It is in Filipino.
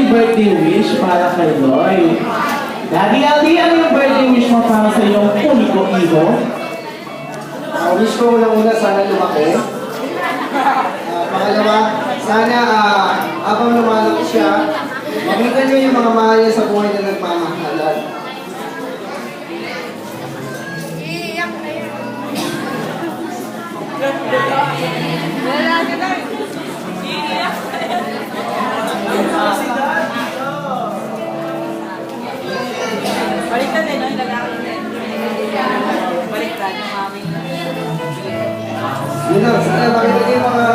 may birthday wish para kay Lloyd. Daddy Aldi, ano yung birthday wish mo para sa iyong uniko iho? Wish ko una sana lumaki. Pangalawa, sana habang lumalaki siya, makita niyo yung mga mahal niya sa buhay na nagmamahalan. Wala ka na. Baliktad din, no? Yung lalaki din. Baliktad, yung mami. Yun lang, sana makita niyo yung mga